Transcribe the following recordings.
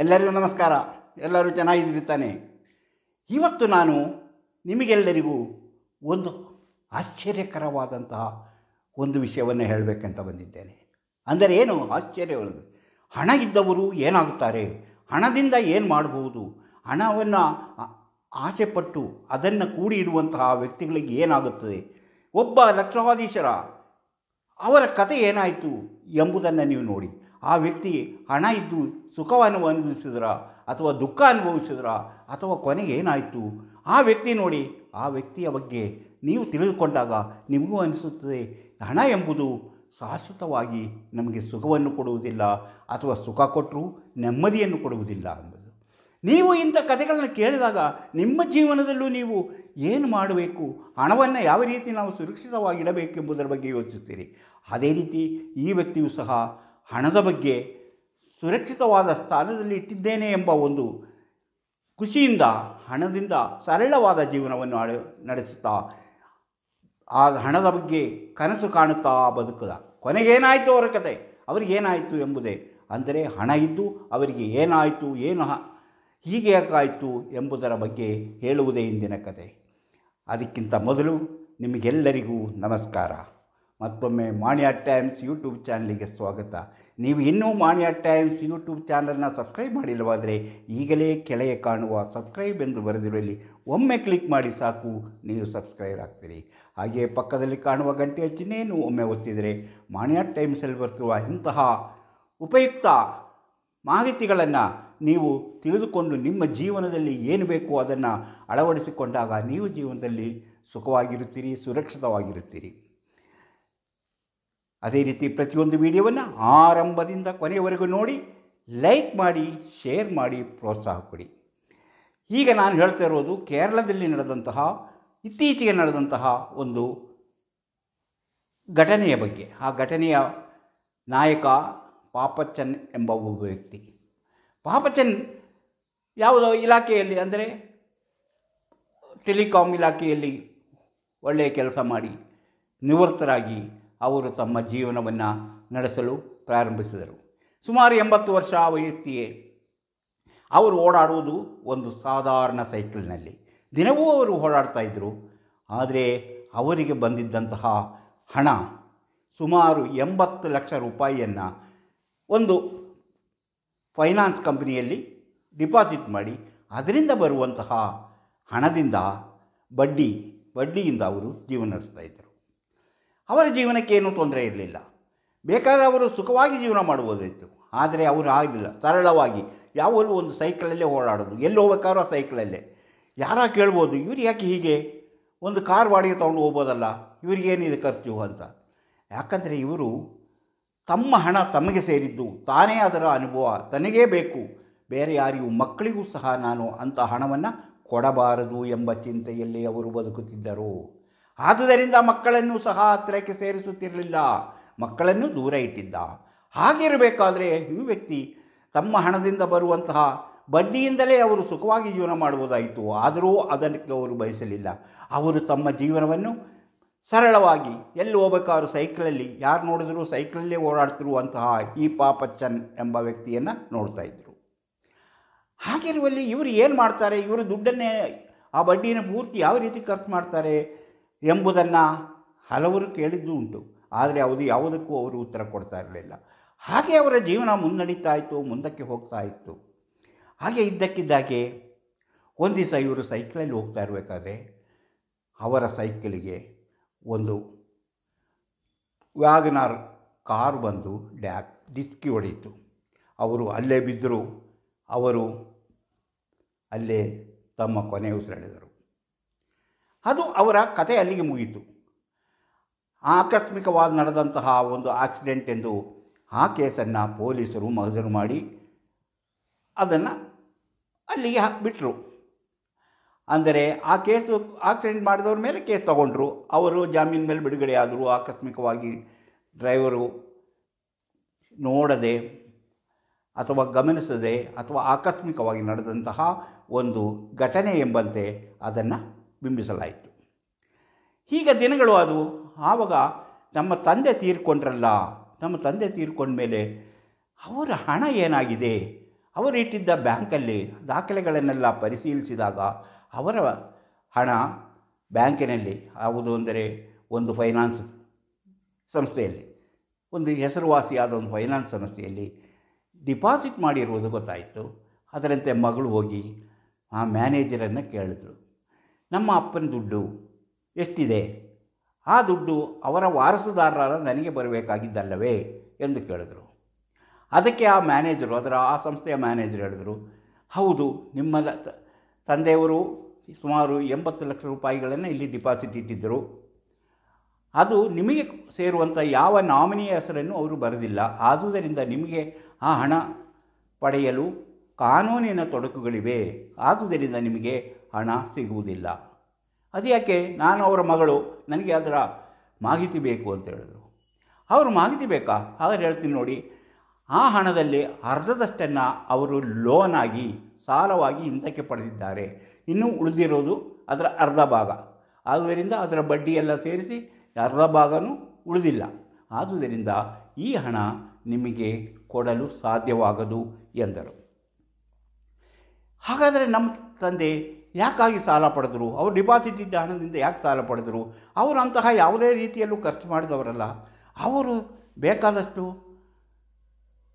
ಎಲ್ಲರಿಗೂ ನಮಸ್ಕಾರ. ಎಲ್ಲರೂ ಚೆನ್ನಾಗಿದ್ದಿರ್ತಾನೆ. ಇವತ್ತು ನಾನು ನಿಮಗೆಲ್ಲರಿಗೂ ಒಂದು ಆಶ್ಚರ್ಯಕರವಾದಂತಹ ಒಂದು ವಿಷಯವನ್ನು ಹೇಳಬೇಕಂತ ಬಂದಿದ್ದೇನೆ. ಅಂದರೆ ಏನು ಆಶ್ಚರ್ಯವಾದ, ಹಣ ಇದ್ದವರು ಏನಾಗುತ್ತಾರೆ, ಹಣದಿಂದ ಏನು ಮಾಡಬಹುದು, ಹಣವನ್ನು ಆಸೆಪಟ್ಟು ಅದನ್ನು ಕೂಡಿ ಇಡುವಂತಹ ವ್ಯಕ್ತಿಗಳಿಗೆ ಏನಾಗುತ್ತದೆ, ಒಬ್ಬ ಲಕ್ಷಾಧೀಶರ ಅವರ ಕತೆ ಏನಾಯಿತು ಎಂಬುದನ್ನು ನೀವು ನೋಡಿ. ಆ ವ್ಯಕ್ತಿ ಹಣ ಇದ್ದು ಸುಖವನ್ನು ಅನುಭವಿಸಿದ್ರ ಅಥವಾ ದುಃಖ ಅನುಭವಿಸಿದ್ರ ಅಥವಾ ಕೊನೆಗೆ ಏನಾಯಿತು ಆ ವ್ಯಕ್ತಿ ನೋಡಿ. ಆ ವ್ಯಕ್ತಿಯ ಬಗ್ಗೆ ನೀವು ತಿಳಿದುಕೊಂಡಾಗ ನಿಮಗೂ ಅನಿಸುತ್ತದೆ, ಹಣ ಎಂಬುದು ಶಾಶ್ವತವಾಗಿ ನಮಗೆ ಸುಖವನ್ನು ಕೊಡುವುದಿಲ್ಲ ಅಥವಾ ಸುಖ ಕೊಟ್ಟರೂ ನೆಮ್ಮದಿಯನ್ನು ಕೊಡುವುದಿಲ್ಲ ಎಂಬುದು. ನೀವು ಇಂಥ ಕಥೆಗಳನ್ನು ಕೇಳಿದಾಗ ನಿಮ್ಮ ಜೀವನದಲ್ಲೂ ನೀವು ಏನು ಮಾಡಬೇಕು, ಹಣವನ್ನು ಯಾವ ರೀತಿ ನಾವು ಸುರಕ್ಷಿತವಾಗಿಡಬೇಕು ಎಂಬುದರ ಬಗ್ಗೆ ಯೋಚಿಸ್ತೀರಿ. ಅದೇ ರೀತಿ ಈ ವ್ಯಕ್ತಿಯು ಸಹ ಹಣದ ಬಗ್ಗೆ ಸುರಕ್ಷಿತವಾದ ಸ್ಥಾನದಲ್ಲಿ ಇಟ್ಟಿದ್ದೇನೆ ಎಂಬ ಒಂದು ಖುಷಿಯಿಂದ ಹಣದಿಂದ ಸರಳವಾದ ಜೀವನವನ್ನು ನಡೆಸುತ್ತಾ ಆ ಹಣದ ಬಗ್ಗೆ ಕನಸು ಕಾಣುತ್ತಾ ಬದುಕುದ. ಕೊನೆಗೇನಾಯಿತು ಅವರ ಕತೆ, ಅವರಿಗೇನಾಯಿತು ಎಂಬುದೇ. ಅಂದರೆ ಹಣ ಇದ್ದು ಅವರಿಗೆ ಏನಾಯಿತು, ಹೀಗೆ ಯಾಕಾಯಿತು ಎಂಬುದರ ಬಗ್ಗೆ ಹೇಳುವುದೇ ಇಂದಿನ ಕತೆ. ಅದಕ್ಕಿಂತ ಮೊದಲು ನಿಮಗೆಲ್ಲರಿಗೂ ನಮಸ್ಕಾರ. ಮತ್ತೊಮ್ಮೆ ಮಾಣಿಯಾ ಟೈಮ್ಸ್ ಯೂಟ್ಯೂಬ್ ಚಾನಲಿಗೆ ಸ್ವಾಗತ. ನೀವು ಇನ್ನೂ ಮಾಣಿಯಾ ಟೈಮ್ಸ್ ಯೂಟ್ಯೂಬ್ ಚಾನಲ್ನ ಸಬ್ಸ್ಕ್ರೈಬ್ ಮಾಡಿಲ್ಲವಾದರೆ ಈಗಲೇ ಕೆಳಗೆ ಕಾಣುವ ಸಬ್ಸ್ಕ್ರೈಬ್ ಎಂದು ಬರೆದಿರುವಲ್ಲಿ ಒಮ್ಮೆ ಕ್ಲಿಕ್ ಮಾಡಿ ಸಾಕು, ನೀವು ಸಬ್ಸ್ಕ್ರೈಬ್ ಆಗ್ತೀರಿ. ಹಾಗೆಯೇ ಪಕ್ಕದಲ್ಲಿ ಕಾಣುವ ಗಂಟೆಯ ಚಿಹ್ನೆಯನ್ನು ಒಮ್ಮೆ ಒತ್ತಿದರೆ ಮಾಣಿಯಾ ಟೈಮ್ಸಲ್ಲಿ ಬರ್ತಿರುವ ಇಂತಹ ಉಪಯುಕ್ತ ಮಾಹಿತಿಗಳನ್ನು ನೀವು ತಿಳಿದುಕೊಂಡು ನಿಮ್ಮ ಜೀವನದಲ್ಲಿ ಏನು ಬೇಕು ಅದನ್ನು ಅಳವಡಿಸಿಕೊಂಡಾಗ ನೀವು ಜೀವನದಲ್ಲಿ ಸುಖವಾಗಿರುತ್ತೀರಿ, ಸುರಕ್ಷಿತವಾಗಿರುತ್ತೀರಿ. ಅದೇ ರೀತಿ ಪ್ರತಿಯೊಂದು ವಿಡಿಯೋವನ್ನು ಆರಂಭದಿಂದ ಕೊನೆಯವರೆಗೂ ನೋಡಿ, ಲೈಕ್ ಮಾಡಿ, ಶೇರ್ ಮಾಡಿ, ಪ್ರೋತ್ಸಾಹ ಕೊಡಿ. ಈಗ ನಾನು ಹೇಳ್ತಾ ಇರೋದು ಕೇರಳದಲ್ಲಿ ಇತ್ತೀಚೆಗೆ ನಡೆದಂತಹ ಒಂದು ಘಟನೆಯ ಬಗ್ಗೆ. ಆ ಘಟನೆಯ ನಾಯಕ ಪಾಪಚ್ಚನ್ ಎಂಬ ಒಬ್ಬ ವ್ಯಕ್ತಿ. ಪಾಪಚ್ಚನ್ ಯಾವುದೋ ಇಲಾಖೆಯಲ್ಲಿ, ಅಂದರೆ ಟೆಲಿಕಾಂ ಇಲಾಖೆಯಲ್ಲಿ ಒಳ್ಳೆಯ ಕೆಲಸ ಮಾಡಿ ನಿವೃತ್ತರಾಗಿ ಅವರು ತಮ್ಮ ಜೀವನವನ್ನು ನಡೆಸಲು ಪ್ರಾರಂಭಿಸಿದರು. ಸುಮಾರು 80 ವರ್ಷ ವಯಸ್ಸಿಗೆ ಅವರು ಓಡಾಡುವುದು ಒಂದು ಸಾಧಾರಣ ಸೈಕಲ್ನಲ್ಲಿ. ದಿನವೂ ಅವರು ಓಡಾಡ್ತಾಯಿದ್ರು. ಆದರೆ ಅವರಿಗೆ ಬಂದಿದ್ದಂತಹ ಹಣ ಸುಮಾರು 80 ಲಕ್ಷ ರೂಪಾಯಿಯನ್ನು ಒಂದು ಫೈನಾನ್ಸ್ ಕಂಪನಿಯಲ್ಲಿ ಡಿಪಾಸಿಟ್ ಮಾಡಿ ಅದರಿಂದ ಬರುವಂತಹ ಹಣದಿಂದ ಬಡ್ಡಿಯಿಂದ ಅವರು ಜೀವನ ನಡೆಸ್ತಾಯಿದ್ದರು. ಅವರ ಜೀವನಕ್ಕೆ ಏನೂ ತೊಂದರೆ ಇರಲಿಲ್ಲ. ಬೇಕಾದರೆ ಅವರು ಸುಖವಾಗಿ ಜೀವನ ಮಾಡ್ಬೋದಿತ್ತು. ಆದರೆ ಅವರು ಆಗಲಿಲ್ಲ. ಸರಳವಾಗಿ ಯಾವಾಗಲೂ ಒಂದು ಸೈಕಲಲ್ಲೇ ಓಡಾಡೋದು, ಎಲ್ಲಿ ಹೋಗ್ಬೇಕಾದ್ರೂ ಆ ಸೈಕಲಲ್ಲೇ. ಯಾರ ಕೇಳ್ಬೋದು, ಇವ್ರು ಯಾಕೆ ಹೀಗೆ, ಒಂದು ಕಾರ್ ಬಾಡಿಗೆ ತೊಗೊಂಡು ಹೋಗ್ಬೋದಲ್ಲ, ಇವ್ರಿಗೇನಿದೆ ಖರ್ಚು ಅಂತ. ಯಾಕಂದರೆ ಇವರು ತಮ್ಮ ಹಣ ತಮಗೆ ಸೇರಿದ್ದು, ತಾನೇ ಅದರ ಅನುಭವ ತನಗೇ ಬೇಕು, ಬೇರೆ ಯಾರಿಗೂ ಮಕ್ಕಳಿಗೂ ಸಹ ನಾನು ಅಂಥ ಹಣವನ್ನು ಕೊಡಬಾರದು ಎಂಬ ಚಿಂತೆಯಲ್ಲಿ ಅವರು ಬದುಕುತ್ತಿದ್ದರು. ಆದುದರಿಂದ ಮಕ್ಕಳನ್ನು ಸಹ ಹತ್ತಿರಕ್ಕೆ ಸೇರಿಸುತ್ತಿರಲಿಲ್ಲ, ಮಕ್ಕಳನ್ನು ದೂರ ಇಟ್ಟಿದ್ದ. ಹಾಗಿರಬೇಕಾದ್ರೆ ಈ ವ್ಯಕ್ತಿ ತಮ್ಮ ಹಣದಿಂದ ಬರುವಂತಹ ಬಡ್ಡಿಯಿಂದಲೇ ಅವರು ಸುಖವಾಗಿ ಜೀವನ ಮಾಡುವುದಾಯಿತು. ಆದರೂ ಅದಕ್ಕೆ ಅವರು ಬಯಸಲಿಲ್ಲ. ಅವರು ತಮ್ಮ ಜೀವನವನ್ನು ಸರಳವಾಗಿ ಎಲ್ಲಿ ಹೋಗಬೇಕಾದ್ರೂ ಸೈಕಲಲ್ಲಿ, ಯಾರು ನೋಡಿದರೂ ಸೈಕಲಲ್ಲೇ ಓಡಾಡ್ತಿರುವಂತಹ ಈ ಪಾಪಚ್ಚನ್ ಎಂಬ ವ್ಯಕ್ತಿಯನ್ನು ನೋಡ್ತಾಯಿದ್ರು. ಹಾಗಿರುವಲ್ಲಿ ಇವರು ಏನು ಮಾಡ್ತಾರೆ, ಇವರು ದುಡ್ಡನ್ನೇ ಆ ಬಡ್ಡಿನ ಪೂರ್ತಿ ಯಾವ ರೀತಿ ಖರ್ಚು ಮಾಡ್ತಾರೆ ಎಂಬುದನ್ನು ಹಲವರು ಕೇಳಿದ್ದು ಉಂಟು. ಆದರೆ ಯಾವುದಕ್ಕೂ ಅವರು ಉತ್ತರ ಕೊಡ್ತಾ ಇರಲಿಲ್ಲ. ಹಾಗೆ ಅವರ ಜೀವನ ಮುನ್ನಡೀತಾ ಇತ್ತು, ಮುಂದಕ್ಕೆ ಹೋಗ್ತಾ ಇತ್ತು. ಹಾಗೆ ಇದ್ದಕ್ಕಿದ್ದಾಗೆ ಒಂದು ದಿವಸ ಇವರು ಸೈಕಲಲ್ಲಿ ಹೋಗ್ತಾ ಇರಬೇಕಾದ್ರೆ ಅವರ ಸೈಕಲಿಗೆ ಒಂದು ವ್ಯಾಗನಾರ್ ಕಾರು ಬಂದು ಡಿಕ್ಕಿ ಹೊಡೆಯಿತು. ಅವರು ಅಲ್ಲೇ ಬಿದ್ದರು. ಅವರು ಅಲ್ಲೇ ತಮ್ಮ ಕೊನೆ ಉಸಿರೆಳೆದರು. ಅದು ಅವರ ಕತೆ ಅಲ್ಲಿಗೆ ಮುಗೀತು. ಆಕಸ್ಮಿಕವಾಗಿ ನಡೆದಂತಹ ಒಂದು ಆಕ್ಸಿಡೆಂಟ್ ಎಂದು ಆ ಕೇಸನ್ನು ಪೊಲೀಸರು ಮಹಜರು ಮಾಡಿ ಅದನ್ನು ಅಲ್ಲಿಗೆ ಬಿಟ್ಟರು. ಅಂದರೆ ಆ ಕೇಸು ಆಕ್ಸಿಡೆಂಟ್ ಮಾಡಿದವ್ರ ಮೇಲೆ ಕೇಸ್ ತಗೊಂಡ್ರು. ಅವರು ಜಾಮೀನು ಮೇಲೆ ಬಿಡುಗಡೆ ಆದರು. ಆಕಸ್ಮಿಕವಾಗಿ ಡ್ರೈವರು ನೋಡದೆ ಅಥವಾ ಗಮನಿಸದೆ ಅಥವಾ ಆಕಸ್ಮಿಕವಾಗಿ ನಡೆದಂತಹ ಒಂದು ಘಟನೆ ಎಂಬಂತೆ ಅದನ್ನು ಬಿಂಬಿಸಲಾಯಿತು. ಹೀಗೆ ದಿನಗಳು ಆದವು. ಆವಾಗ ನಮ್ಮ ತಂದೆ ತೀರ್ಕೊಂಡ್ರಲ್ಲ, ನಮ್ಮ ತಂದೆ ತೀರ್ಕೊಂಡ ಮೇಲೆ ಅವರ ಹಣ ಏನಾಗಿದೆ, ಅವರಿಟ್ಟಿದ್ದ ಬ್ಯಾಂಕಲ್ಲಿ ದಾಖಲೆಗಳನ್ನೆಲ್ಲ ಪರಿಶೀಲಿಸಿದಾಗ ಅವರ ಹಣ ಬ್ಯಾಂಕಿನಲ್ಲಿ ಯಾವುದು ಅಂದರೆ ಒಂದು ಫೈನಾನ್ಸ್ ಸಂಸ್ಥೆಯಲ್ಲಿ, ಒಂದು ಹೆಸರುವಾಸಿಯಾದ ಒಂದು ಫೈನಾನ್ಸ್ ಸಂಸ್ಥೆಯಲ್ಲಿ ಡಿಪಾಸಿಟ್ ಮಾಡಿರುವುದು ಗೊತ್ತಾಯಿತು. ಅದರಂತೆ ಮಗಳು ಹೋಗಿ ಆ ಮ್ಯಾನೇಜರನ್ನು ಕೇಳಿದ್ರು, ನಮ್ಮ ಅಪ್ಪನ ದುಡ್ಡು ಎಷ್ಟಿದೆ, ಆ ದುಡ್ಡು ಅವರ ವಾರಸುದಾರರ ನನಗೆ ಬರಬೇಕಾಗಿದ್ದಲ್ಲವೇ ಎಂದು ಕೇಳಿದ್ರು. ಅದಕ್ಕೆ ಆ ಮ್ಯಾನೇಜರು, ಆ ಸಂಸ್ಥೆಯ ಮ್ಯಾನೇಜರ್ ಹೇಳಿದರು, ಹೌದು, ನಿಮ್ಮ ತಂದೆಯವರು ಸುಮಾರು 80 ಲಕ್ಷ ರೂಪಾಯಿಗಳನ್ನು ಇಲ್ಲಿ ಡಿಪಾಸಿಟ್ ಇಟ್ಟಿದ್ದರು. ಅದು ನಿಮಗೆ ಸೇರುವಂಥ ಯಾವ ನಾಮಿನಿಯ ಹೆಸರನ್ನು ಅವರು ಬರೆದಿಲ್ಲ. ಆದುದರಿಂದ ನಿಮಗೆ ಆ ಹಣ ಪಡೆಯಲು ಕಾನೂನಿನ ತೊಡಕುಗಳಿವೆ. ಆದುದರಿಂದ ನಿಮಗೆ ಹಣ ಸಿಗುವುದಿಲ್ಲ. ಅದ್ಯಾಕೆ? ನಾನು ಅವರ ಮಗಳು, ನನಗೆ ಅದರ ಮಾಹಿತಿ ಬೇಕು ಅಂತ ಹೇಳಿದ್ರು. ಅವರು ಮಾಹಿತಿ ಬೇಕಾ? ಹಾಗಾದ್ರೆ ಹೇಳ್ತೀನಿ ನೋಡಿ. ಆ ಹಣದಲ್ಲಿ ಅರ್ಧದಷ್ಟನ್ನು ಅವರು ಲೋನಾಗಿ, ಸಾಲವಾಗಿ ಹಿಂದಕ್ಕೆ ಪಡೆದಿದ್ದಾರೆ. ಇನ್ನೂ ಉಳಿದಿರೋದು ಅದರ ಅರ್ಧ ಭಾಗ. ಆದುದರಿಂದ ಅದರ ಬಡ್ಡಿಯೆಲ್ಲ ಸೇರಿಸಿ ಅರ್ಧ ಭಾಗನೂ ಉಳಿದಿಲ್ಲ. ಆದುದರಿಂದ ಈ ಹಣ ನಿಮಗೆ ಕೊಡಲು ಸಾಧ್ಯವಾಗದು ಎಂದರು. ಹಾಗಾದರೆ ನಮ್ಮ ತಂದೆ ಯಾಕಾಗಿ ಸಾಲ ಪಡೆದರು? ಅವರು ಡಿಪಾಸಿಟ್ ಇದ್ದ ಹಣದಿಂದ ಯಾಕೆ ಸಾಲ ಪಡೆದರು? ಅವರು ಅಂತಹ ಯಾವುದೇ ರೀತಿಯಲ್ಲೂ ಖರ್ಚು ಮಾಡಿದವರಲ್ಲ. ಅವರು ಬೇಕಾದಷ್ಟು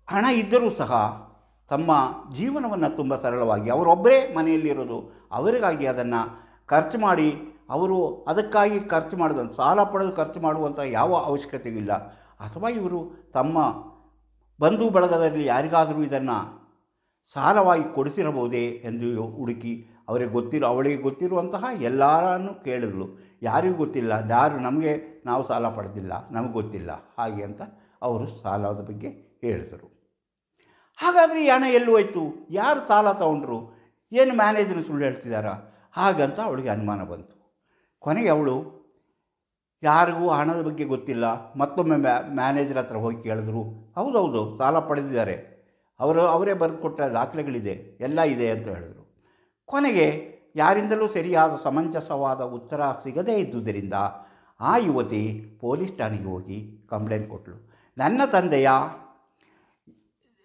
ಹಣ ಇದ್ದರೂ ಸಹ ತಮ್ಮ ಜೀವನವನ್ನು ತುಂಬ ಸರಳವಾಗಿ, ಅವರೊಬ್ಬರೇ ಮನೆಯಲ್ಲಿರೋದು, ಅವರಿಗಾಗಿ ಅದನ್ನು ಖರ್ಚು ಮಾಡಿ, ಅವರು ಅದಕ್ಕಾಗಿ ಖರ್ಚು ಮಾಡೋದು, ಸಾಲ ಪಡೆದು ಖರ್ಚು ಮಾಡುವಂಥ ಯಾವ ಅವಶ್ಯಕತೆಯೂ ಇಲ್ಲ. ಅಥವಾ ಇವರು ತಮ್ಮ ಬಂಧು ಬಳಗದಲ್ಲಿ ಯಾರಿಗಾದರೂ ಇದನ್ನು ಸಾಲವಾಗಿ ಕೊಡಿಸಿರಬಹುದೇ ಎಂದು ಹುಡುಕಿ ಅವಳಿಗೆ ಗೊತ್ತಿರುವಂತಹ ಎಲ್ಲರನ್ನೂ ಕೇಳಿದಳು. ಯಾರಿಗೂ ಗೊತ್ತಿಲ್ಲ, ನಾವು ಸಾಲ ಪಡೆದಿಲ್ಲ, ನಮಗೆ ಗೊತ್ತಿಲ್ಲ ಹಾಗೆ ಅಂತ ಅವರು ಸಾಲದ ಬಗ್ಗೆ ಹೇಳಿದರು. ಹಾಗಾದರೆ ಈ ಹಣ ಎಲ್ಲಿ ಹೋಯಿತು? ಯಾರು ಸಾಲ ತಗೊಂಡ್ರು? ಏನು ಮ್ಯಾನೇಜರ್ ಸುಳ್ಳು ಹೇಳ್ತಿದ್ದಾರಾ? ಹಾಗಂತ ಅವಳಿಗೆ ಅನುಮಾನ ಬಂತು. ಕೊನೆಗೆ ಅವಳು ಯಾರಿಗೂ ಹಣದ ಬಗ್ಗೆ ಗೊತ್ತಿಲ್ಲ. ಮತ್ತೊಮ್ಮೆ ಮ್ಯಾನೇಜರ್ ಹತ್ರ ಹೋಗಿ ಕೇಳಿದ್ರು. ಹೌದೌದು, ಸಾಲ ಪಡೆದಿದ್ದಾರೆ, ಅವರೇ ಬರೆದು ಕೊಟ್ಟ ದಾಖಲೆಗಳಿದೆ, ಎಲ್ಲ ಇದೆ ಅಂತ ಹೇಳಿದರು. ಕೊನೆಗೆ ಯಾರಿಂದಲೂ ಸರಿಯಾದ ಸಮಂಜಸವಾದ ಉತ್ತರ ಸಿಗದೇ ಇದ್ದುದರಿಂದ ಆ ಯುವತಿ ಪೊಲೀಸ್ ಠಾಣೆಗೆ ಹೋಗಿ ಕಂಪ್ಲೇಂಟ್ ಕೊಟ್ಟಳು. ನನ್ನ ತಂದೆಯ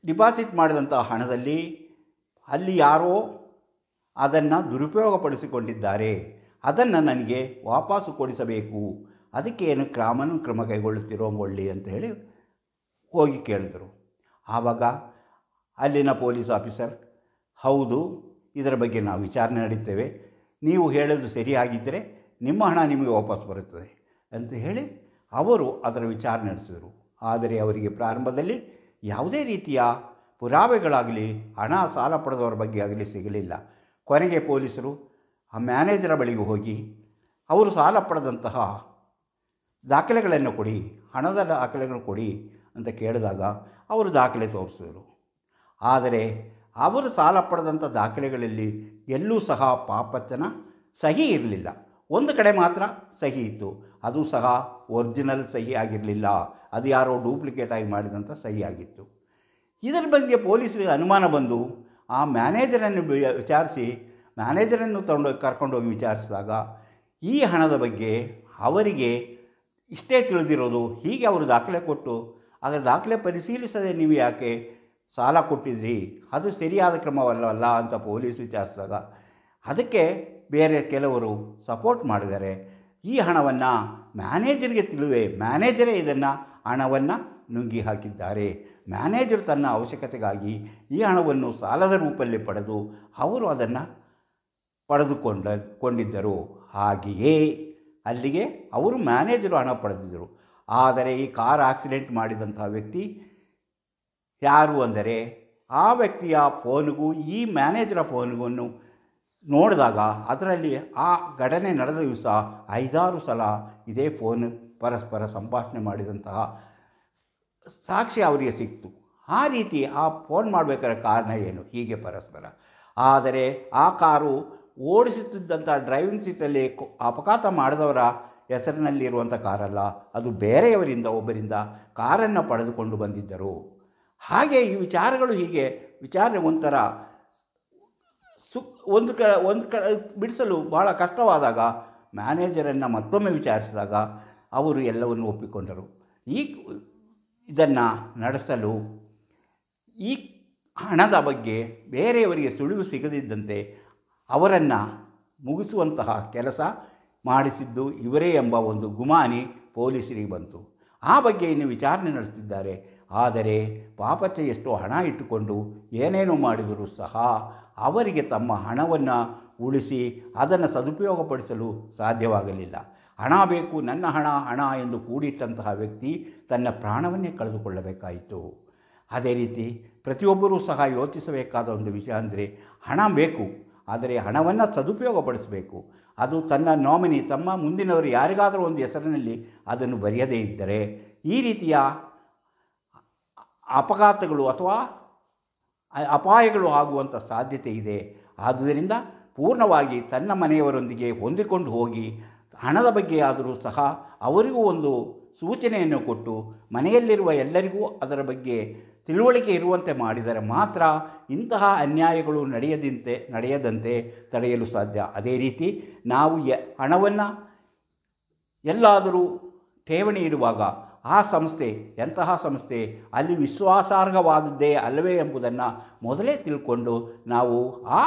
ಡಿಪಾಸಿಟ್ ಮಾಡಿದಂಥ ಹಣದಲ್ಲಿ ಅಲ್ಲಿ ಯಾರೋ ಅದನ್ನು ದುರುಪಯೋಗಪಡಿಸಿಕೊಂಡಿದ್ದಾರೆ, ಅದನ್ನು ನನಗೆ ವಾಪಸ್ಸು ಕೊಡಿಸಬೇಕು, ಅದಕ್ಕೆ ಏನು ಕ್ರಮ ಕೈಗೊಳ್ಳುತ್ತಿರೋ ಒಳ್ಳಿ ಅಂತ ಹೇಳಿ ಹೋಗಿ ಕೇಳಿದರು. ಆವಾಗ ಅಲ್ಲಿನ ಪೊಲೀಸ್ ಆಫೀಸರ್, ಹೌದು, ಇದರ ಬಗ್ಗೆ ನಾವು ವಿಚಾರಣೆ ನಡೀತೇವೆ, ನೀವು ಹೇಳೋದು ಸರಿಯಾಗಿದ್ದರೆ ನಿಮ್ಮ ಹಣ ನಿಮಗೆ ವಾಪಸ್ ಬರುತ್ತದೆ ಅಂತ ಹೇಳಿ ಅವರು ಅದರ ವಿಚಾರಣೆ ನಡೆಸಿದರು. ಆದರೆ ಅವರಿಗೆ ಪ್ರಾರಂಭದಲ್ಲಿ ಯಾವುದೇ ರೀತಿಯ ಪುರಾವೆಗಳಾಗಲಿ ಹಣ ಸಾಲ ಪಡೆದವರ ಬಗ್ಗೆ ಆಗಲಿ ಸಿಗಲಿಲ್ಲ. ಕೊನೆಗೆ ಪೊಲೀಸರು ಆ ಮ್ಯಾನೇಜರ ಬಳಿಗೆ ಹೋಗಿ ಅವರು ಸಾಲ ಪಡೆದಂತಹ ದಾಖಲೆಗಳನ್ನು ಕೊಡಿ, ಹಣದ ದಾಖಲೆಗಳನ್ನು ಕೊಡಿ ಅಂತ ಕೇಳಿದಾಗ ಅವರು ದಾಖಲೆ ತೋರಿಸಿದರು. ಆದರೆ ಅವರು ಸಾಲ ಪಡೆದಂಥ ದಾಖಲೆಗಳಲ್ಲಿ ಎಲ್ಲೂ ಸಹ ಪಾಪಚ್ಚನ ಸಹಿ ಇರಲಿಲ್ಲ. ಒಂದು ಕಡೆ ಮಾತ್ರ ಸಹಿ ಇತ್ತು, ಅದು ಸಹ ಒರಿಜಿನಲ್ ಸಹಿ ಆಗಿರಲಿಲ್ಲ, ಅದು ಯಾರೋ ಡೂಪ್ಲಿಕೇಟ್ ಆಗಿ ಮಾಡಿದಂಥ ಸಹಿ ಆಗಿತ್ತು. ಇದರ ಬಗ್ಗೆ ಪೊಲೀಸರಿಗೆ ಅನುಮಾನ ಬಂದು ಆ ಮ್ಯಾನೇಜರನ್ನು ವಿಚಾರಿಸಿ, ಮ್ಯಾನೇಜರನ್ನು ಕರ್ಕೊಂಡೋಗಿ ವಿಚಾರಿಸಿದಾಗ ಈ ಹಣದ ಬಗ್ಗೆ ಅವರಿಗೆ ಇಷ್ಟೇ ತಿಳಿದಿರೋದು. ಹೀಗೆ ಅವರು ದಾಖಲೆ ಕೊಟ್ಟು, ಅದರ ದಾಖಲೆ ಪರಿಶೀಲಿಸದೆ ನೀವು ಯಾಕೆ ಸಾಲ ಕೊಟ್ಟಿದ್ರಿ, ಅದು ಸರಿಯಾದ ಕ್ರಮವಲ್ಲ ಅಂತ ಪೊಲೀಸ್ ವಿಚಾರಿಸಿದಾಗ ಅದಕ್ಕೆ ಬೇರೆ ಕೆಲವರು ಸಪೋರ್ಟ್ ಮಾಡಿದ್ದಾರೆ. ಈ ಹಣವನ್ನು ಮ್ಯಾನೇಜರ್ಗೆ ತಿಳಿದೆ, ಮ್ಯಾನೇಜರೇ ಇದನ್ನು ಹಣವನ್ನು ನುಂಗಿ ಹಾಕಿದ್ದಾರೆ. ಮ್ಯಾನೇಜರ್ ತನ್ನ ಅವಶ್ಯಕತೆಗಾಗಿ ಈ ಹಣವನ್ನು ಸಾಲದ ರೂಪದಲ್ಲಿ ಪಡೆದು ಅವರು ಅದನ್ನು ಪಡೆದುಕೊಂಡಿದ್ದರು. ಹಾಗೆಯೇ ಅಲ್ಲಿಗೆ ಅವರು ಮ್ಯಾನೇಜರು ಹಣ ಪಡೆದಿದ್ದರು. ಆದರೆ ಈ ಕಾರ್ ಆಕ್ಸಿಡೆಂಟ್ ಮಾಡಿದಂಥ ವ್ಯಕ್ತಿ ಯಾರು ಅಂದರೆ, ಆ ವ್ಯಕ್ತಿಯ ಫೋನಿಗೂ ಈ ಮ್ಯಾನೇಜರ ಫೋನಿಗೂ ನೋಡಿದಾಗ ಅದರಲ್ಲಿ ಆ ಘಟನೆ ನಡೆದ ದಿವಸ 5-6 ಸಲ ಇದೇ ಫೋನ್ ಪರಸ್ಪರ ಸಂಭಾಷಣೆ ಮಾಡಿದಂತಹ ಸಾಕ್ಷಿ ಅವರಿಗೆ ಸಿಕ್ತು. ಆ ರೀತಿ ಆ ಫೋನ್ ಮಾಡಬೇಕಾದ ಕಾರಣ ಏನು, ಹೀಗೆ ಪರಸ್ಪರ. ಆದರೆ ಆ ಕಾರು ಓಡಿಸುತ್ತಿದ್ದಂಥ ಡ್ರೈವಿಂಗ್ ಸೀಟಲ್ಲಿ ಅಪಘಾತ ಮಾಡಿದವರ ಹೆಸರಿನಲ್ಲಿರುವಂಥ ಕಾರಲ್ಲ, ಅದು ಬೇರೆಯವರಿಂದ ಒಬ್ಬರಿಂದ ಕಾರನ್ನು ಪಡೆದುಕೊಂಡು ಬಂದಿದ್ದರು. ಹಾಗೆ ಈ ವಿಚಾರಗಳು ಹೀಗೆ ವಿಚಾರಣೆ ಒಂಥರ ಒಂದು ಕಡೆ ಬಿಡಿಸಲು ಬಹಳ ಕಷ್ಟವಾದಾಗ ಮ್ಯಾನೇಜರನ್ನು ಮತ್ತೊಮ್ಮೆ ವಿಚಾರಿಸಿದಾಗ ಅವರು ಎಲ್ಲವನ್ನು ಒಪ್ಪಿಕೊಂಡರು. ಇದನ್ನು ನಡೆಸಲು ಈ ಹಣದ ಬಗ್ಗೆ ಬೇರೆಯವರಿಗೆ ಸುಳಿವು ಸಿಗದಿದ್ದಂತೆ ಅವರನ್ನು ಮುಗಿಸುವಂತಹ ಕೆಲಸ ಮಾಡಿಸಿದ್ದು ಇವರೇ ಎಂಬ ಒಂದು ಗುಮಾನಿ ಪೊಲೀಸರಿಗೆ ಬಂತು. ಆ ಬಗ್ಗೆ ಇನ್ನು ವಿಚಾರಣೆ ನಡೆಸ್ತಿದ್ದಾರೆ. ಆದರೆ ಪಾಪಚ್ಚ ಎಷ್ಟೋ ಹಣ ಇಟ್ಟುಕೊಂಡು ಏನೇನು ಮಾಡಿದರೂ ಸಹ ಅವರಿಗೆ ತಮ್ಮ ಹಣವನ್ನು ಉಳಿಸಿ ಅದನ್ನು ಸದುಪಯೋಗಪಡಿಸಲು ಸಾಧ್ಯವಾಗಲಿಲ್ಲ. ಹಣ ಬೇಕು, ನನ್ನ ಹಣ ಹಣ ಎಂದು ಕೂಡಿಟ್ಟಂತಹ ವ್ಯಕ್ತಿ ತನ್ನ ಪ್ರಾಣವನ್ನೇ ಕಳೆದುಕೊಳ್ಳಬೇಕಾಯಿತು. ಅದೇ ರೀತಿ ಪ್ರತಿಯೊಬ್ಬರೂ ಸಹ ಯೋಚಿಸಬೇಕಾದ ಒಂದು ವಿಷಯ ಅಂದರೆ ಹಣ ಬೇಕು, ಆದರೆ ಹಣವನ್ನು ಸದುಪಯೋಗಪಡಿಸಬೇಕು. ಅದು ತನ್ನ ನಾಮಿನಿ, ತಮ್ಮ ಮುಂದಿನವರು ಯಾರಿಗಾದರೂ ಒಂದು ಹೆಸರಿನಲ್ಲಿ ಅದನ್ನು ಬರೆಯದೇ ಇದ್ದರೆ ಈ ರೀತಿಯ ಅಪಘಾತಗಳು ಅಥವಾ ಅಪಾಯಗಳು ಆಗುವಂಥ ಸಾಧ್ಯತೆ ಇದೆ. ಆದುದರಿಂದ ಪೂರ್ಣವಾಗಿ ತನ್ನ ಮನೆಯವರೊಂದಿಗೆ ಹೊಂದಿಕೊಂಡು ಹೋಗಿ ಹಣದ ಬಗ್ಗೆ ಆದರೂ ಸಹ ಅವರಿಗೂ ಒಂದು ಸೂಚನೆಯನ್ನು ಕೊಟ್ಟು ಮನೆಯಲ್ಲಿರುವ ಎಲ್ಲರಿಗೂ ಅದರ ಬಗ್ಗೆ ತಿಳುವಳಿಕೆ ಇರುವಂತೆ ಮಾಡಿದರೆ ಮಾತ್ರ ಇಂತಹ ಅನ್ಯಾಯಗಳು ನಡೆಯದಂತೆ ತಡೆಯಲು ಸಾಧ್ಯ. ಅದೇ ರೀತಿ ನಾವು ಹಣವನ್ನು ಎಲ್ಲಾದರೂ ಠೇವಣಿ ಇಡುವಾಗ ಆ ಸಂಸ್ಥೆ ಎಂತಹ ಸಂಸ್ಥೆ, ಅಲ್ಲಿ ವಿಶ್ವಾಸಾರ್ಹವಾದದ್ದೇ ಅಲ್ಲವೇ ಎಂಬುದನ್ನು ಮೊದಲೇ ತಿಳ್ಕೊಂಡು ನಾವು ಆ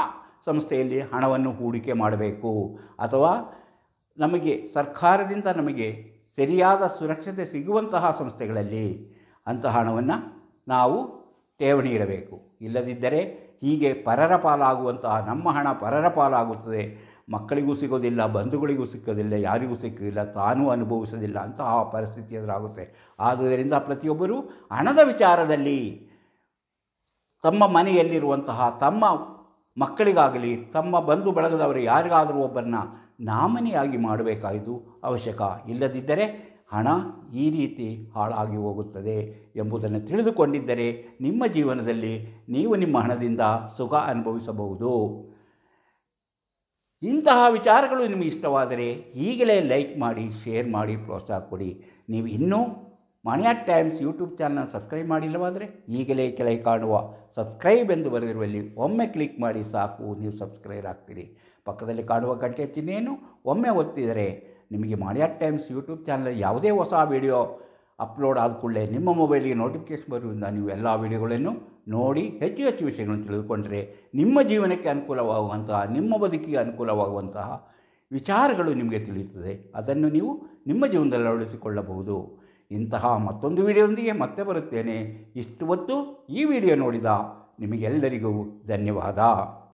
ಸಂಸ್ಥೆಯಲ್ಲಿ ಹಣವನ್ನು ಹೂಡಿಕೆ ಮಾಡಬೇಕು. ಅಥವಾ ನಮಗೆ ಸರ್ಕಾರದಿಂದ ನಮಗೆ ಸರಿಯಾದ ಸುರಕ್ಷತೆ ಸಿಗುವಂತಹ ಸಂಸ್ಥೆಗಳಲ್ಲಿ ಅಂತಹ ಹಣವನ್ನು ನಾವು ಠೇವಣಿ ಇಡಬೇಕು. ಇಲ್ಲದಿದ್ದರೆ ಹೀಗೆ ಪರರ ಪಾಲಾಗುವಂತಹ ನಮ್ಮ ಹಣ ಪರರ ಪಾಲಾಗುತ್ತದೆ. ಮಕ್ಕಳಿಗೂ ಸಿಗೋದಿಲ್ಲ, ಬಂಧುಗಳಿಗೂ ಸಿಕ್ಕೋದಿಲ್ಲ, ಯಾರಿಗೂ ಸಿಕ್ಕೋದಿಲ್ಲ, ತಾನೂ ಅನುಭವಿಸೋದಿಲ್ಲ, ಅಂತಹ ಪರಿಸ್ಥಿತಿ ಎದುರಾಗುತ್ತೆ. ಆದುದರಿಂದ ಪ್ರತಿಯೊಬ್ಬರೂ ಹಣದ ವಿಚಾರದಲ್ಲಿ ತಮ್ಮ ಮನೆಯಲ್ಲಿರುವಂತಹ ತಮ್ಮ ಮಕ್ಕಳಿಗಾಗಲಿ ತಮ್ಮ ಬಂಧು ಬಳಗದವರು ಯಾರಿಗಾದರೂ ಒಬ್ಬರನ್ನ ನಾಮಿನಿಯಾಗಿ ಮಾಡಬೇಕಾದ್ದು ಅವಶ್ಯಕ. ಇಲ್ಲದಿದ್ದರೆ ಹಣ ಈ ರೀತಿ ಹಾಳಾಗಿ ಹೋಗುತ್ತದೆ ಎಂಬುದನ್ನು ತಿಳಿದುಕೊಂಡಿದ್ದರೆ ನಿಮ್ಮ ಜೀವನದಲ್ಲಿ ನೀವು ನಿಮ್ಮ ಹಣದಿಂದ ಸುಖ ಅನುಭವಿಸಬಹುದು. ಇಂತಹ ವಿಚಾರಗಳು ನಿಮಗೆ ಇಷ್ಟವಾದರೆ ಈಗಲೇ ಲೈಕ್ ಮಾಡಿ, ಶೇರ್ ಮಾಡಿ, ಪ್ರೋತ್ಸಾಹ ಕೊಡಿ. ನೀವು ಇನ್ನೂ ಮನಿ ಆಟ್ ಟೈಮ್ಸ್ ಯೂಟ್ಯೂಬ್ ಚಾನಲ್ನ ಸಬ್ಸ್ಕ್ರೈಬ್ ಮಾಡಿಲ್ಲವಾದರೆ ಈಗಲೇ ಕೆಳಗೆ ಕಾಣುವ ಸಬ್ಸ್ಕ್ರೈಬ್ ಎಂದು ಬರೆದಿರುವಲ್ಲಿ ಒಮ್ಮೆ ಕ್ಲಿಕ್ ಮಾಡಿ ಸಾಕು, ನೀವು ಸಬ್ಸ್ಕ್ರೈಬ್ ಆಗ್ತೀರಿ. ಪಕ್ಕದಲ್ಲಿ ಕಾಣುವ ಗಂಟೆ ಚಿಹ್ನೆಯನ್ನು ಒಮ್ಮೆ ಒತ್ತಿದರೆ ನಿಮಗೆ ಮನಿ ಆಟ್ ಟೈಮ್ಸ್ ಯೂಟ್ಯೂಬ್ ಚಾನಲ್ ಯಾವುದೇ ಹೊಸ ವಿಡಿಯೋ ಅಪ್ಲೋಡ್ ಆದ ಕೂಡಲೇ ನಿಮ್ಮ ಮೊಬೈಲಿಗೆ ನೋಟಿಫಿಕೇಷನ್ ಬರುವುದರಿಂದ ನೀವು ಎಲ್ಲ ವಿಡಿಯೋಗಳನ್ನು ನೋಡಿ ಹೆಚ್ಚು ಹೆಚ್ಚು ವಿಷಯಗಳನ್ನು ತಿಳಿದುಕೊಂಡರೆ ನಿಮ್ಮ ಜೀವನಕ್ಕೆ ಅನುಕೂಲವಾಗುವಂತಹ, ನಿಮ್ಮ ಬದುಕಿಗೆ ಅನುಕೂಲವಾಗುವಂತಹ ವಿಚಾರಗಳು ನಿಮಗೆ ತಿಳಿಯುತ್ತದೆ. ಅದನ್ನು ನೀವು ನಿಮ್ಮ ಜೀವನದಲ್ಲಿ ಅಳವಡಿಸಿಕೊಳ್ಳಬಹುದು. ಇಂತಹ ಮತ್ತೊಂದು ವಿಡಿಯೋದೊಂದಿಗೆ ಮತ್ತೆ ಬರುತ್ತೇನೆ. ಇಷ್ಟು ಹೊತ್ತು ಈ ವಿಡಿಯೋ ನೋಡಿದ ನಿಮಗೆಲ್ಲರಿಗೂ ಧನ್ಯವಾದ.